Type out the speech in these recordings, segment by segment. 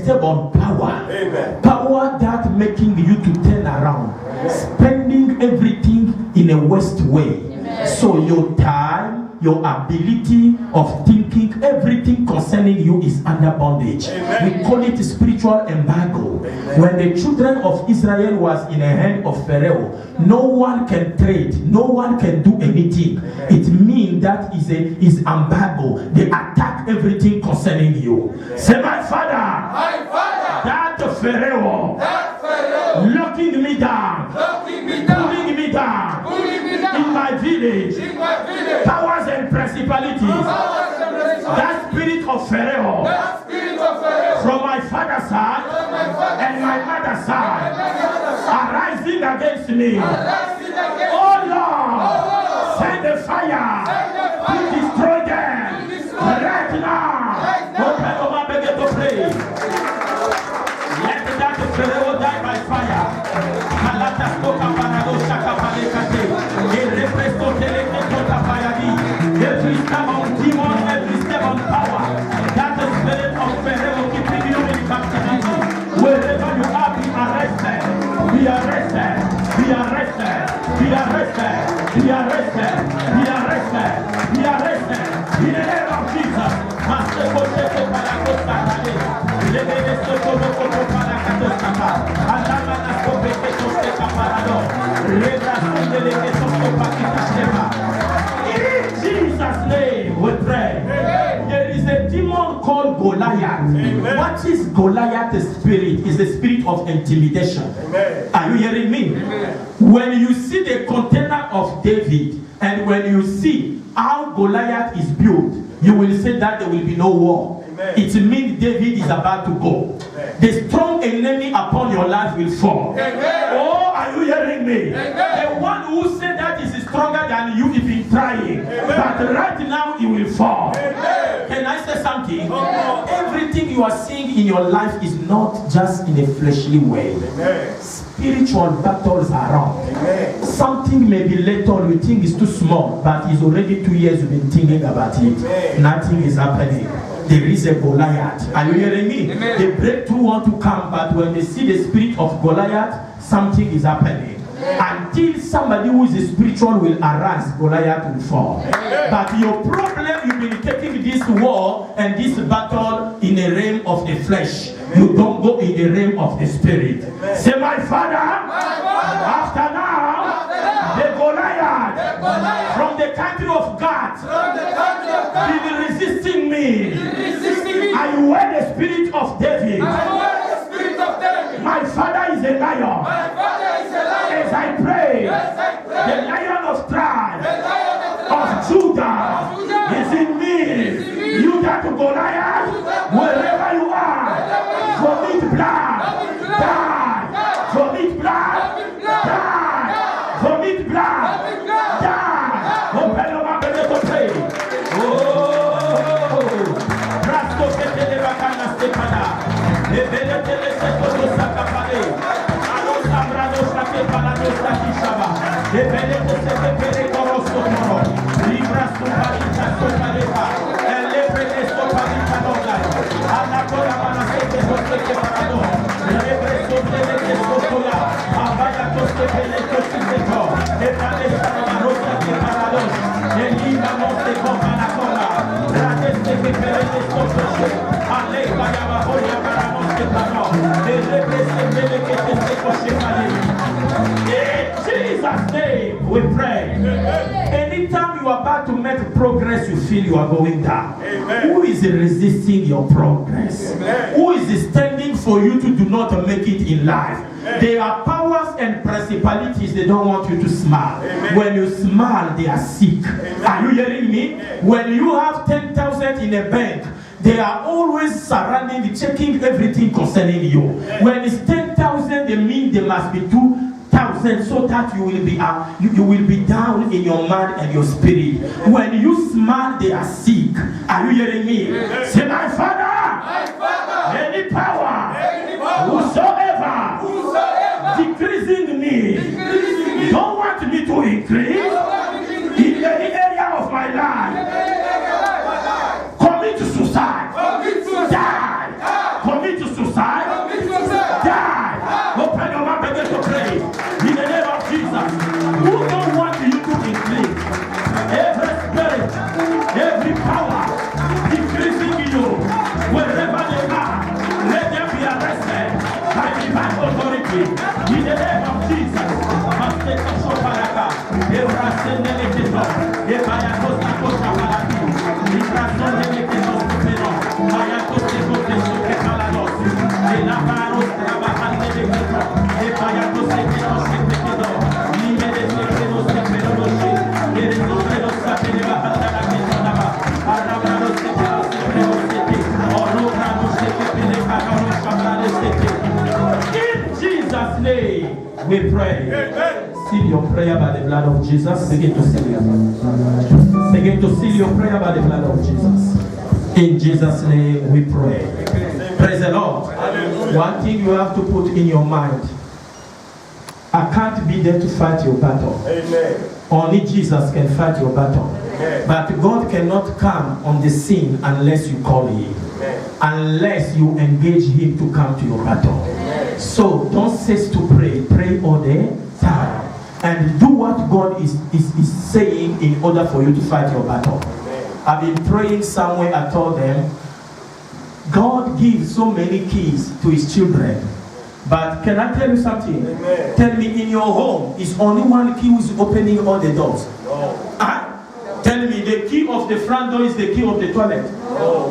stubborn power. Amen. Power that making you to turn around. Spending everything in a waste way. Amen. So your time, your ability of thinking, everything concerning you is under bondage. Amen. We call it spiritual embargo. Amen. When the children of Israel was in the hand of Pharaoh, no one can trade, no one can do anything. Amen. It means that is embargo. They attack everything concerning you. Amen. Say, my father, that Pharaoh, locking me down, pulling me down, in my village, powers and principalities, that spirit of Pharaoh, from my father's side and my mother's side, arising against me. Oh Lord, send the fire to destroy them right now. Open your mouth, begin to pray. Let that Pharaoh die by fire. Every stubborn demon, every stubborn power, that the spirit of Pharaoh keeping you in captivity. Wherever you are, be arrested, be arrested, be arrested, be arrested, be arrested, be arrested, be arrested. In the name of Jesus. Master Kosheke Parakosta Kale, Lebele Sotomo Koto Parakatostapa, Alamana Kopeke Tosteka Parado, Rebra Sundeleke Soto Pakita Shepa. In Jesus' name we pray. Amen. There is a demon called Goliath. Amen. What is Goliath's spirit? Is the spirit of intimidation. Amen. Are you hearing me? Amen. When you see the container of David and when you see how Goliath is built, you will say that there will be no war. Amen. It means David is about to go. Amen. The strong enemy upon your life will fall. Amen. Oh, are you hearing me? Amen. The one who said that is stronger than you if he's trying. Amen. But right now he will fall. Amen. Can I say something? Amen. Everything you are seeing in your life is not just in a fleshly way. Amen. Spiritual battles are on. Amen. Something may be little, you think it's too small, but it's already 2 years you've been thinking about it. Amen. Nothing is happening. There is a Goliath. Are you hearing me? Amen. The breakthrough want to come, but when they see the spirit of Goliath, something is happening. Until somebody who is spiritual will arise, Goliath will fall. Amen. But your problem, you've been taking this war and this battle in the realm of the flesh. You don't go in the realm of the spirit. Amen. Say, my father, after now, the Goliath from the country of God, been resisting me. I wear the spirit of David. My father is a lion. As I pray, the lion of tribe of Judah is in me. You got to Goliath, wherever you are, vomit blood, die, vomit blood, die, vomit blood, die. Open your mouth and let's pray. Oh, Rasto Kete de Bacana Stepana, Ebele Tele Sekoto Sakapale, Aros Abrados Sake Palados Sakishaba, Ebele Tele Pere Korosto Moro, Libra Suparita Sopareta, Elebre Estoparita Noga, Anakora Manasete Soteke Parado, Elebre Soteke Sotola, Abaya Toste Pele Tosteco, Ebale Samarosa Ke Parados, Elina Monte Companacola, Radeste Ke Pere Tostoche, Ale Bayaba Hoya Paramos Ke Pano, Elebre Sepele Ke Tosteco Pale. In Jesus' name we pray. Anytime you are about to make progress, you feel you are going down. Amen. Who is resisting your progress? Amen. Who is standing for you to do not make it in life? Amen. There are powers and principalities, they don't want you to smile. Amen. When you smile, they are sick. Amen. Are you hearing me? Amen. When you have 10,000 in a bank, they are always surrounding, checking everything concerning you. Amen. When it's 10,000, they mean there must be 2,000 so that you will be you will be down in your mind and your spirit. When you smile, they are sick. Are you hearing me? Amen. Say, my father, any power, whosoever decreasing me, don't want me to increase in any area of my life, commit to suicide, die, commit to suicide. suicide. Die. Open your mouth and begin to pray. In the name of Jesus. Who don't want you to be clean? Every spirit, every power increasing you, wherever they are, let them be arrested by divine authority. In the name of Jesus. In Jesus' name we pray. Amen. Seal your prayer by the blood of Jesus. Begin to seal it. Begin to seal your prayer by the blood of Jesus. In Jesus' name we pray. Amen. Praise the Lord. Hallelujah. One thing you have to put in your mind: I can't be there to fight your battle. Amen. Only Jesus can fight your battle. Amen. But God cannot come on the scene unless you call Him. Amen. Unless you engage Him to come to your battle. Amen. So don't cease to pray. Pray all the time. And do what God is saying in order for you to fight your battle. Amen. I've been praying somewhere. I told them, God gives so many keys to His children. But can I tell you something? Amen. Tell me, in your home, is only one key who is opening all the doors? No. Tell me, the key of the front door is the key of the toilet? No.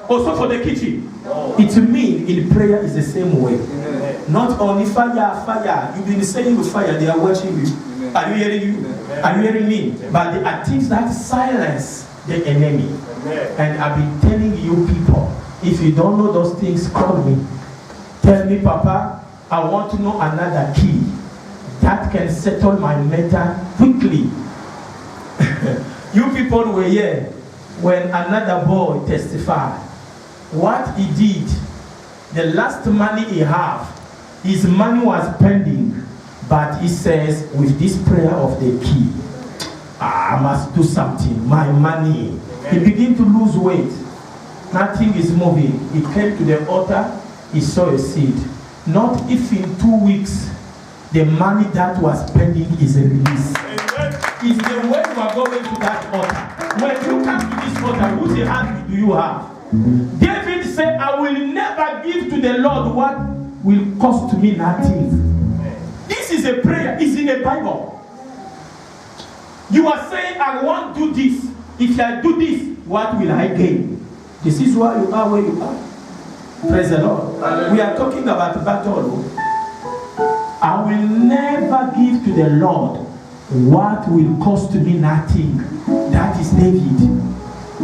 Also for the kitchen? No. It means in prayer is the same way. Amen. Not only fire. You've been saying with fire, they are watching you. Amen. Are you hearing you? Amen. Are you hearing me? Amen. But there are things that silence the enemy. Amen. And I've been telling you people, if you don't know those things, call me. Tell me, Papa, I want to know another key that can settle my matter quickly. You people were here when another boy testified. What he did, the last money he had, his money was pending, but he says, with this prayer of the key, I must do something. My money. He began to lose weight. Nothing is moving. He came to the altar. He saw a seed. Not if in 2 weeks the money that was pending is released. It's the way you are going to that altar. When you come to this altar, whose hand do you have? David said, I will never give to the Lord what will cost me nothing. This is a prayer. It's in the Bible. You are saying, I want to do this. If I do this, what will I gain? This is why you are where you are. Praise the Lord. We are talking about battle. I will never give to the Lord what will cost me nothing. That is David.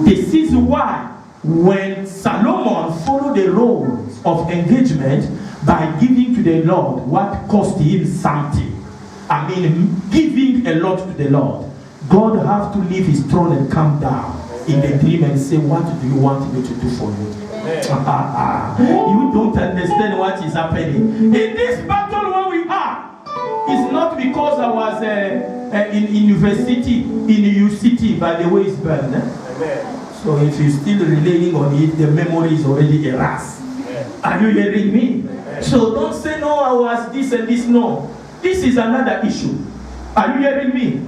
This is why when Solomon followed the rules of engagement by giving to the Lord what cost him something, I mean giving a lot to the Lord, God have to leave his throne and come down in the dream and say, what do you want me to do for you? You don't understand what is happening. In this battle where we are, it's not because I was in university, in UCT, by the way it's burned. So if you're still relying on it, the memory is already erased. Are you hearing me? So don't say, no, I was this and this. No. This is another issue. Are you hearing me?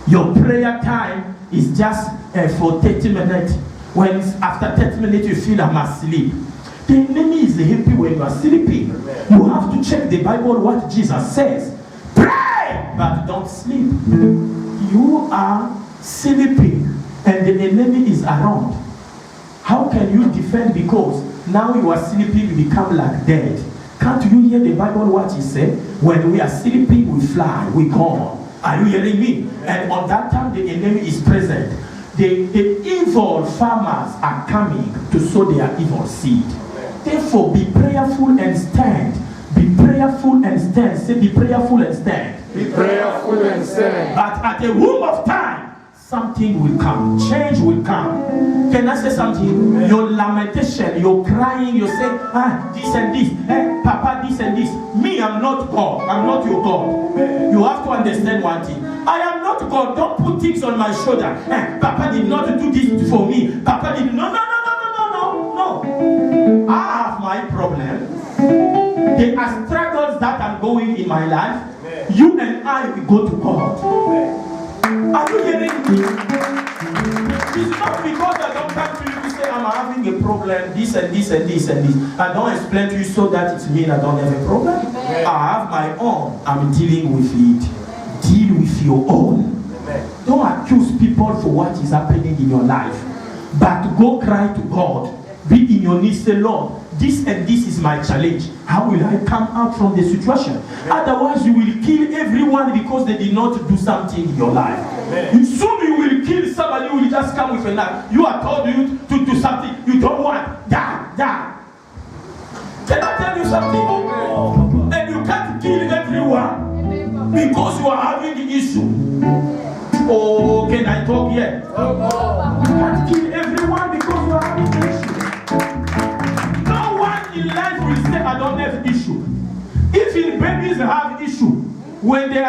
Your prayer time is just for 30 minutes. When after 30 minutes you feel I'm asleep. The enemy is happy when you are sleeping. You have to check the Bible what Jesus says. Pray, but don't sleep. You are sleeping and the enemy is around. How can you defend? Because now you are sleeping, you become like dead. Can't you hear the Bible what he said? When we are sleeping, we fly, we go. Are you hearing me? And on that time the enemy is present. The evil farmers are coming to sow their evil seed. Therefore, be prayerful and stand. Be prayerful and stand. Say, be prayerful and stand. Be prayerful and stand. But at the womb of time, something will come. Change will come. Can I say something? Your lamentation, your crying, you say, this and this. Hey, Papa, this and this. Me, I'm not God. I'm not your God. You have to understand one thing. I am not God. Don't put things on my shoulder. Papa did not do this for me. Papa did no. I have my problem. There are struggles that are going in my life. You and I will go to God. Are you hearing me? It's not because I don't come to you to say I'm having a problem, this and this and this and this. I don't explain to you so that it means I don't have a problem. I have my own. I'm dealing with it. Deal with your own. Don't accuse people for what is happening in your life. But go cry to God. Be in your knees, say, Lord, this and this is my challenge. How will I come out from the situation? Otherwise, you will kill everyone because they did not do something in your life. Soon you will kill somebody who will just come with a knife. You are told you to do something you don't want. Die. Can I tell you something? And you can't kill everyone because you are having the issue. Oh, can I talk here? You can't kill everyone because you are having the issue. No one in life will say, I don't have issue. If your babies have issue, when they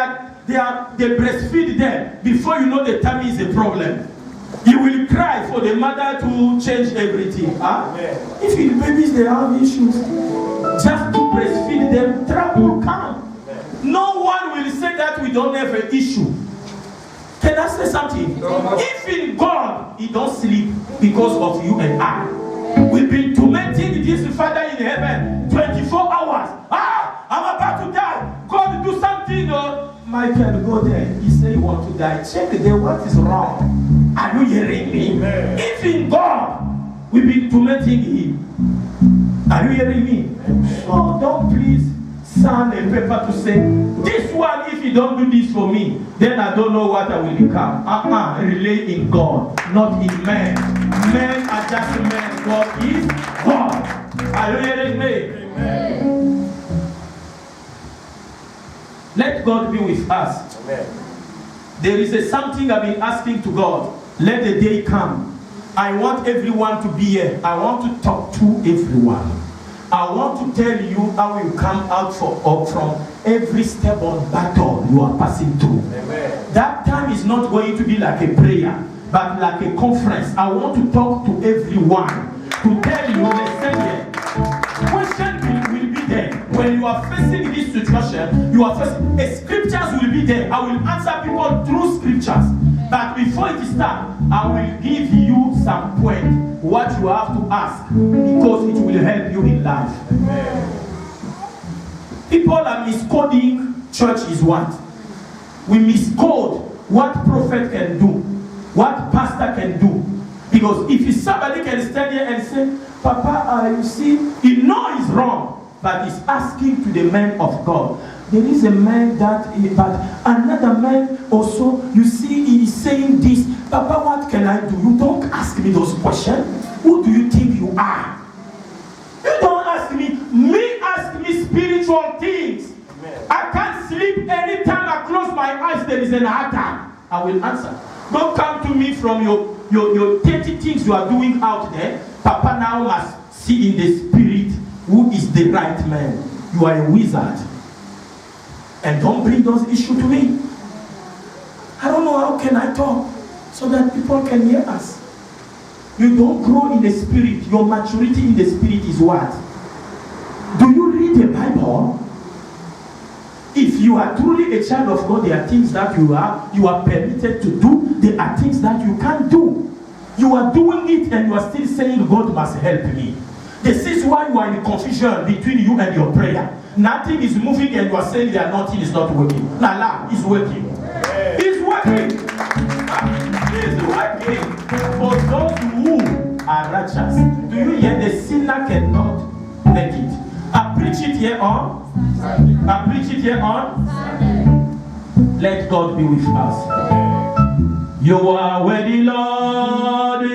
breastfeed them, before you know the tummy is a problem, you will cry for the mother to change everything. Huh? If your babies they have issues, just to breastfeed them, trouble will come. No one will say that we don't have an issue. Can I say something? If in God, He don't sleep because of you and I. We've been tormenting this Father in heaven 24 hours. I'm about to die. God, do something. Michael, go there. He said he wants to die. Check there. What is wrong? Are you hearing me? Amen. If in God, we've been tormenting Him. Are you hearing me? So don't please sand and paper to say, this one, if you don't do this for me, then I don't know what I will become. Rely in God, not in men. Men are just men. God is God. Are you hearing me? Amen. Let God be with us. Amen. There is something I've been asking to God. Let the day come. I want everyone to be here. I want to talk to everyone. I want to tell you how you come out from every step on battle you are passing through. Amen. That time is not going to be like a prayer, but like a conference. I want to talk to everyone to tell you, listen here. Question will be there. When you are facing this situation, scriptures will be there. I will answer people through scriptures. But before it starts, I will give you some point what you have to ask, because it will help you in life. Amen. People are miscoding church is what? We miscode what prophet can do, what pastor can do. Because if somebody can stand here and say, Papa, you see, he knows he's wrong, but he's asking to the man of God. There is a man but another man also, you see, he is saying this. Papa, what can I do? You don't ask me those questions. Who do you think you are? You don't ask me. Ask me spiritual things. Amen. I can't sleep anytime I close my eyes. There is an attack. I will answer. Don't come to me from your 30 things you are doing out there. Papa now must see in the spirit who is the right man. You are a wizard. And don't bring those issues to me. I don't know how can I talk so that people can hear us. You don't grow in the spirit. Your maturity in the spirit is what? Do you read the Bible? If you are truly a child of God, there are things that you are permitted to do. There are things that you can't do. You are doing it and you are still saying, God must help me. This is why you are in confusion between you and your prayer. Nothing is moving and you are saying that nothing is not working. Allah is working. He's working. He's working for those who are righteous. Do you hear? The sinner cannot make it. I preach it here on. Let God be with us. You are worthy, Lord.